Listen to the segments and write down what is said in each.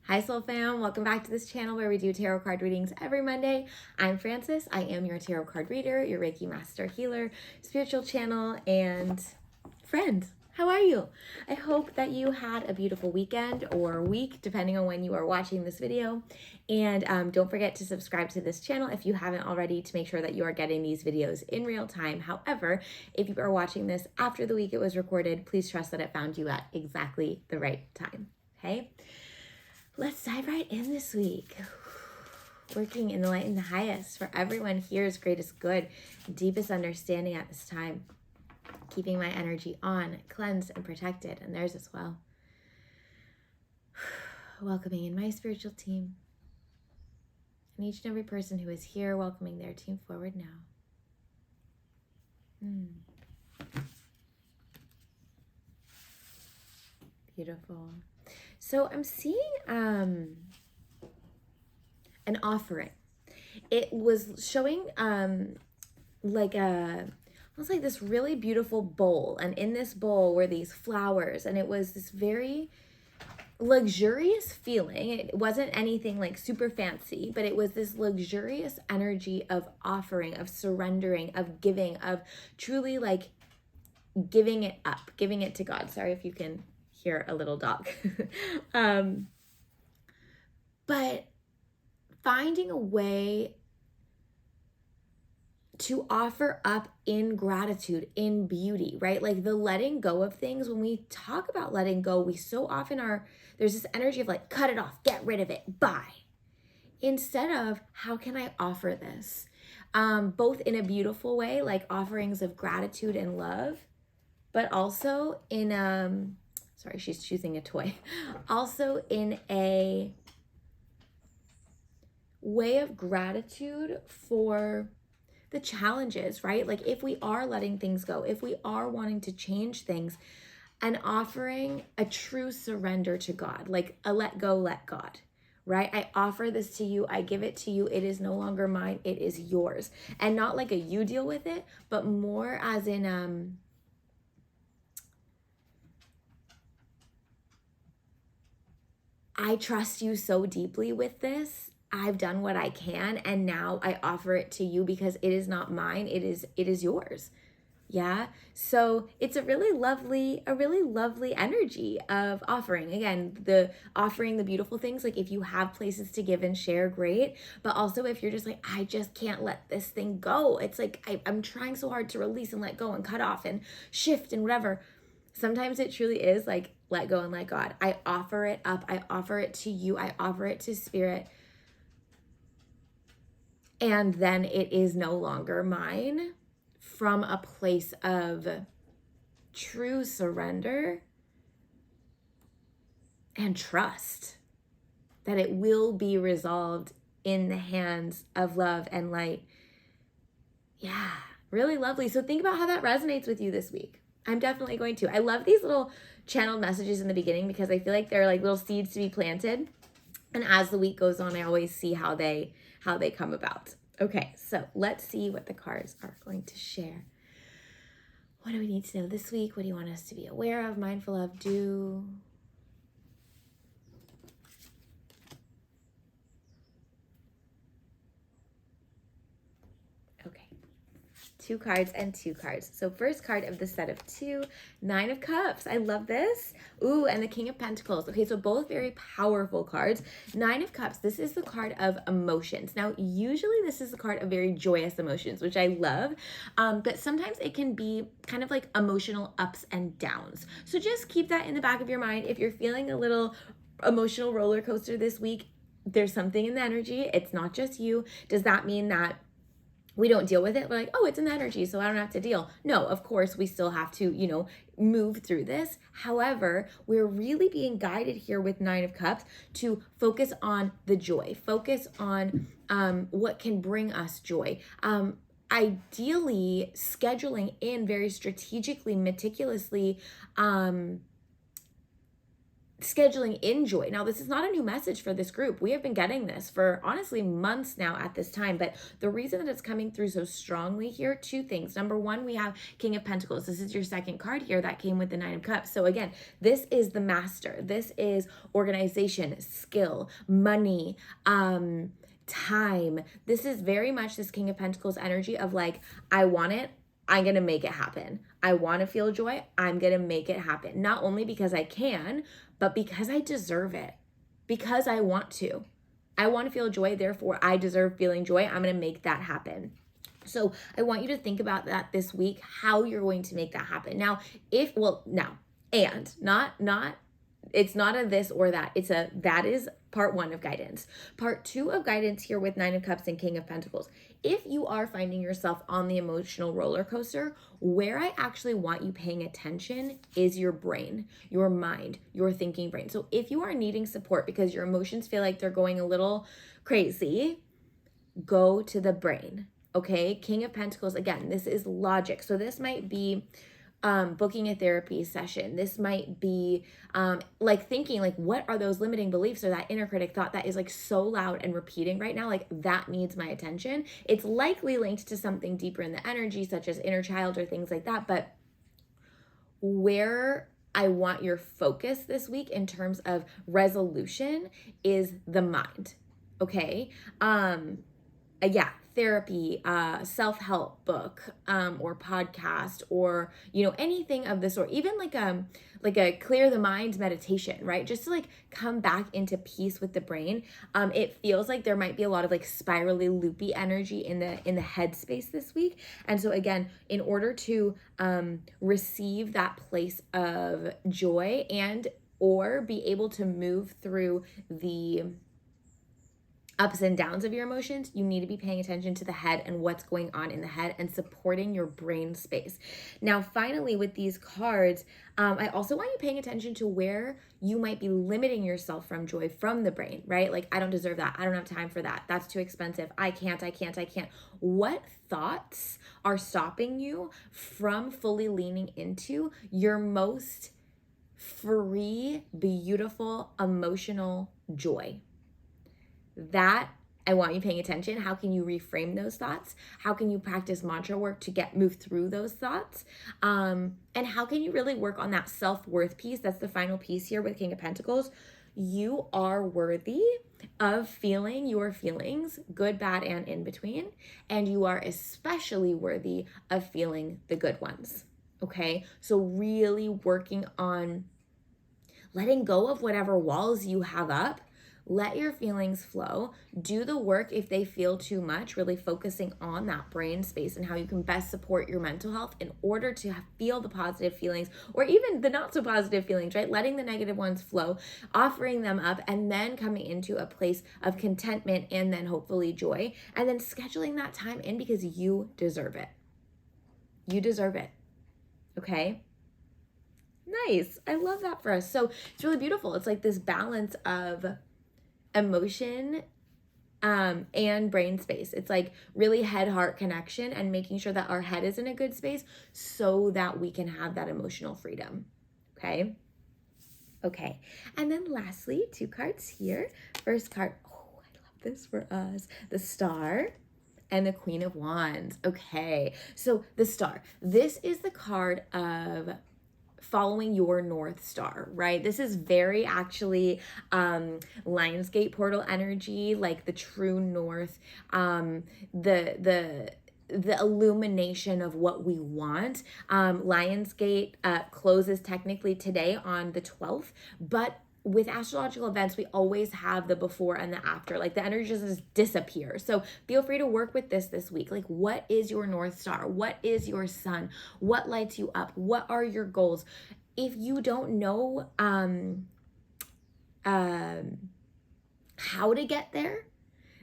Hi Soul Fam, welcome back to this channel where we do tarot card readings every Monday. I'm Frances, I am your tarot card reader, your Reiki master healer, spiritual channel, and friend. How are you? I hope that you had a beautiful weekend or week, depending on when you are watching this video. And don't forget to subscribe to this channel if you haven't already to make sure that you are getting these videos in real time. However, if you are watching this after the week it was recorded, please trust that it found you at exactly the right time, okay? Let's dive right in this week. Working in the light and the highest for everyone here's greatest good, deepest understanding at this time. Keeping my energy on, cleansed, and protected, and theirs as well. Welcoming in my spiritual team. And each and every person who is here, welcoming their team forward now. Beautiful. So I'm seeing an offering. It was showing almost like this really beautiful bowl, and in this bowl were these flowers, and it was this very luxurious feeling. It wasn't anything like super fancy, but it was this luxurious energy of offering, of surrendering, of giving, of truly like giving it up, giving it to God. Sorry if you can hear a little dog. But finding a way to offer up in gratitude, in beauty, right? Like the letting go of things. When we talk about letting go, we so often there's this energy of like, cut it off, get rid of it, bye. Instead of, how can I offer this? Both in a beautiful way, like offerings of gratitude and love, but also in, sorry, she's choosing a toy. Also in a way of gratitude for the challenges, right? Like if we are letting things go, if we are wanting to change things, and offering a true surrender to God, like a let go, let God, right? I offer this to you. I give it to you. It is no longer mine. It is yours. And not like a you deal with it, but more as in, I trust you so deeply with this. I've done what I can, and now I offer it to you because it is not mine. It is yours. Yeah. So it's a really lovely energy of offering. Again, the offering the beautiful things, like if you have places to give and share, great. But also if you're just like, I just can't let this thing go. It's like, I'm trying so hard to release and let go and cut off and shift and whatever. Sometimes it truly is like, let go and let God. I offer it up. I offer it to you. I offer it to Spirit. And then it is no longer mine, from a place of true surrender and trust that it will be resolved in the hands of love and light. Yeah, really lovely. So think about how that resonates with you this week. I'm definitely going to. I love these little channeled messages in the beginning because I feel like they're like little seeds to be planted. And as the week goes on, I always see how they come about. Okay, so let's see what the cards are going to share. What do we need to know this week? What do you want us to be aware of, mindful of, do? Okay, 2 cards and 2 cards. So first card of the set of 2, 9 of Cups. I love this. Ooh, and the King of Pentacles. Okay, so both very powerful cards. 9 of Cups, this is the card of emotions. Now, usually this is the card of very joyous emotions, which I love, but sometimes it can be kind of like emotional ups and downs. So just keep that in the back of your mind. If you're feeling a little emotional roller coaster this week, there's something in the energy. It's not just you. Does that mean that we don't deal with it? We're like, oh, it's an energy, so I don't have to deal. No, of course, we still have to, move through this. However, we're really being guided here with 9 of Cups to focus on the joy, focus on what can bring us joy. Ideally, scheduling in very strategically, meticulously, scheduling in joy. Now, this is not a new message for this group. We have been getting this for honestly months now at this time, but the reason that it's coming through so strongly here, two things. Number one, we have King of Pentacles. This is your second card here that came with the Nine of Cups. So again, this is the master. This is organization, skill, money, time. This is very much this King of Pentacles energy of like, I want it, I'm going to make it happen. I want to feel joy. I'm going to make it happen. Not only because I can, but because I deserve it. Because I want to. I want to feel joy. Therefore, I deserve feeling joy. I'm going to make that happen. So I want you to think about that this week, how you're going to make that happen. Now, it's not a this or that. That is part one of guidance. Part two of guidance here with Nine of Cups and King of Pentacles. If you are finding yourself on the emotional roller coaster, where I actually want you paying attention is your brain, your mind, your thinking brain. So if you are needing support because your emotions feel like they're going a little crazy, go to the brain, okay? King of Pentacles, again, this is logic. So this might be booking a therapy session. This might be like thinking like, what are those limiting beliefs or that inner critic thought that is like so loud and repeating right now? Like that needs my attention. It's likely linked to something deeper in the energy, such as inner child or things like that. But where I want your focus this week in terms of resolution is the mind. Okay. Therapy, self-help book, or podcast, or, anything of the sort, even like a clear the mind meditation, right? Just to like come back into peace with the brain. It feels like there might be a lot of like spirally loopy energy in the head space this week. And so again, in order to receive that place of joy and or be able to move through the ups and downs of your emotions, you need to be paying attention to the head and what's going on in the head and supporting your brain space. Now, finally, with these cards, I also want you paying attention to where you might be limiting yourself from joy from the brain, right? Like, I don't deserve that. I don't have time for that. That's too expensive. I can't. What thoughts are stopping you from fully leaning into your most free, beautiful, emotional joy? That I want you paying attention. How can you reframe those thoughts? How can you practice mantra work to move through those thoughts? And how can you really work on that self-worth piece? That's the final piece here with King of Pentacles. You are worthy of feeling your feelings, good, bad, and in between. And you are especially worthy of feeling the good ones. Okay? So really working on letting go of whatever walls you have up. Let your feelings flow. Do the work if they feel too much, really focusing on that brain space and how you can best support your mental health in order to feel the positive feelings or even the not so positive feelings, right? Letting the negative ones flow, offering them up, and then coming into a place of contentment and then hopefully joy, and then scheduling that time in because you deserve it. You deserve it. Okay? Nice. I love that for us. So it's really beautiful. It's like this balance of emotion and brain space. It's like really head-heart connection and making sure that our head is in a good space so that we can have that emotional freedom. Okay. And then lastly, two cards here. First card, I love this for us. The Star and the Queen of Wands. Okay. So the Star, this is the card of following your North Star, right? This is very actually Lionsgate portal energy, like the true north, the illumination of what we want. Lionsgate closes technically today on the 12th, but with astrological events, we always have the before and the after. Like the energy just disappears. So feel free to work with this week. Like, what is your North Star? What is your sun? What lights you up? What are your goals? If you don't know how to get there,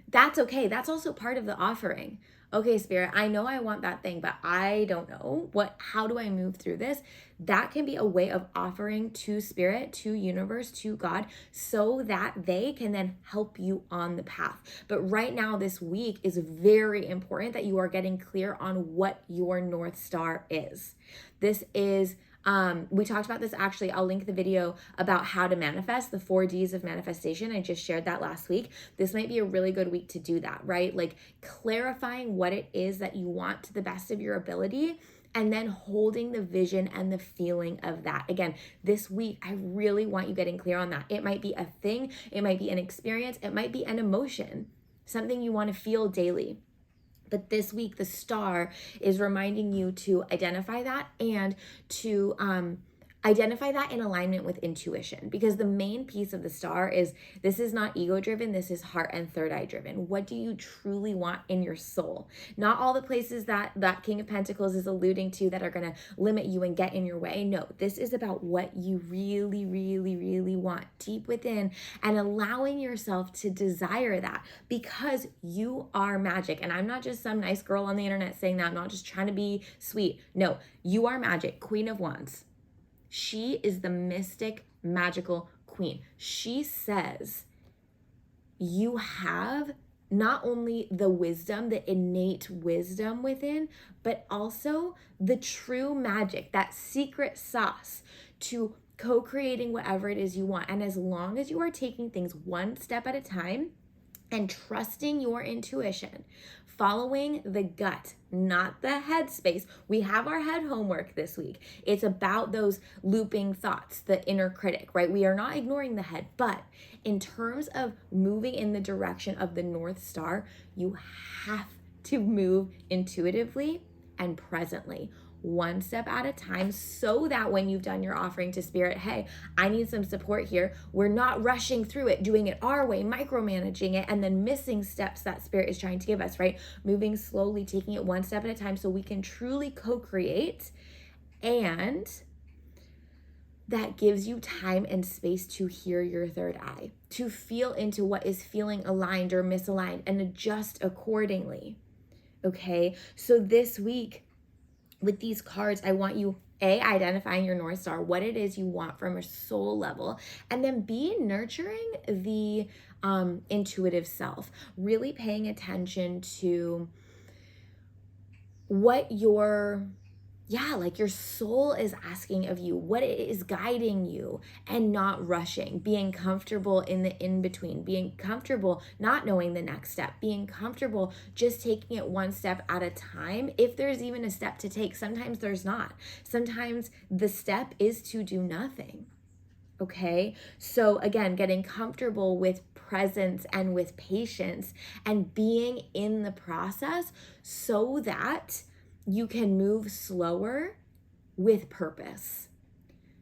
that's okay. That's also part of the offering. Okay, Spirit, I know I want that thing, but I don't know how do I move through this? That can be a way of offering to Spirit, to universe, to God, so that they can then help you on the path. But right now, this week is very important that you are getting clear on what your North Star is. This is We talked about this actually. I'll link the video about how to manifest, the 4 Ds of manifestation. I just shared that last week. This might be a really good week to do that, right? Like clarifying what it is that you want to the best of your ability, and then holding the vision and the feeling of that. Again, this week, I really want you getting clear on that. It might be a thing, it might be an experience, it might be an emotion, something you want to feel daily. But this week, the star is reminding you to identify that and to identify that in alignment with intuition, because the main piece of the star is this is not ego driven. This is heart and third eye driven. What do you truly want in your soul? Not all the places that King of Pentacles is alluding to that are going to limit you and get in your way. No, this is about what you really, really, really want deep within, and allowing yourself to desire that, because you are magic. And I'm not just some nice girl on the internet saying that. I'm not just trying to be sweet. No, you are magic. Queen of Wands. She is the mystic, magical queen. She says you have not only the wisdom, the innate wisdom within, but also the true magic, that secret sauce to co-creating whatever it is you want. And as long as you are taking things one step at a time and trusting your intuition, following the gut, not the head space. We have our head homework this week. It's about those looping thoughts, the inner critic, right? We are not ignoring the head, but in terms of moving in the direction of the North Star, you have to move intuitively and presently, one step at a time, so that when you've done your offering to Spirit, hey, I need some support here, we're not rushing through it, doing it our way, micromanaging it, and then missing steps that Spirit is trying to give us, right? Moving slowly, taking it one step at a time so we can truly co-create, and that gives you time and space to hear your third eye, to feel into what is feeling aligned or misaligned and adjust accordingly. Okay, so this week, with these cards, I want you, A, identifying your North Star, what it is you want from a soul level, and then B, nurturing the intuitive self, really paying attention to what your soul is asking of you, what it is guiding you, and not rushing, being comfortable in the in-between, being comfortable not knowing the next step, being comfortable just taking it one step at a time. If there's even a step to take, sometimes there's not. Sometimes the step is to do nothing. Okay, so again, getting comfortable with presence and with patience and being in the process so that you can move slower with purpose.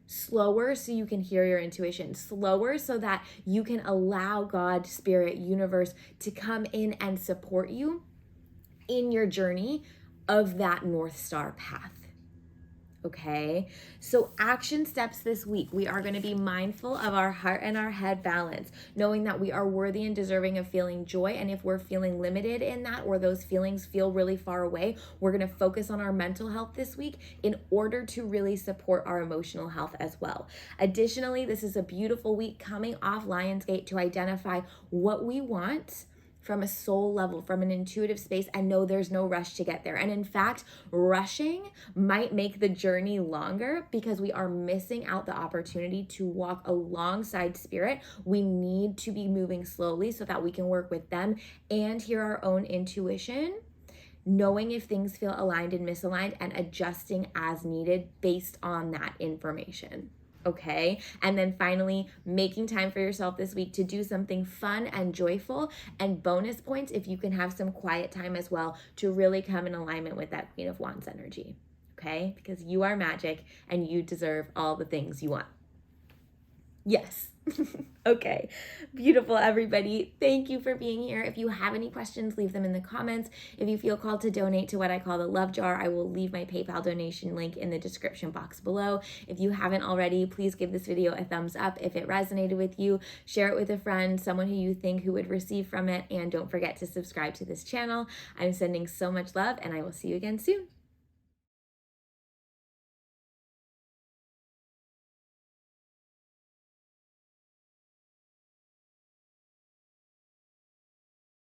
Slower so you can hear your intuition. Slower so that you can allow God, Spirit, universe to come in and support you in your journey of that North Star path. Okay, so action steps this week. We are going to be mindful of our heart and our head balance, knowing that we are worthy and deserving of feeling joy. And if we're feeling limited in that, or those feelings feel really far away, we're going to focus on our mental health this week in order to really support our emotional health as well. Additionally, this is a beautiful week coming off Lionsgate to identify what we want from a soul level, from an intuitive space, and know there's no rush to get there. And in fact, rushing might make the journey longer because we are missing out the opportunity to walk alongside Spirit. We need to be moving slowly so that we can work with them and hear our own intuition, knowing if things feel aligned and misaligned, and adjusting as needed based on that information. Okay, and then finally, making time for yourself this week to do something fun and joyful, and bonus points if you can have some quiet time as well to really come in alignment with that Queen of Wands energy. Okay, because you are magic and you deserve all the things you want. Yes. Okay, beautiful, everybody. Thank you for being here. If you have any questions, leave them in the comments. If you feel called to donate to what I call the love jar, I will leave my PayPal donation link in the description box below. If you haven't already, please give this video a thumbs up. If it resonated with you, share it with a friend, someone who you think who would receive from it, and don't forget to subscribe to this channel. I'm sending so much love, and I will see you again soon.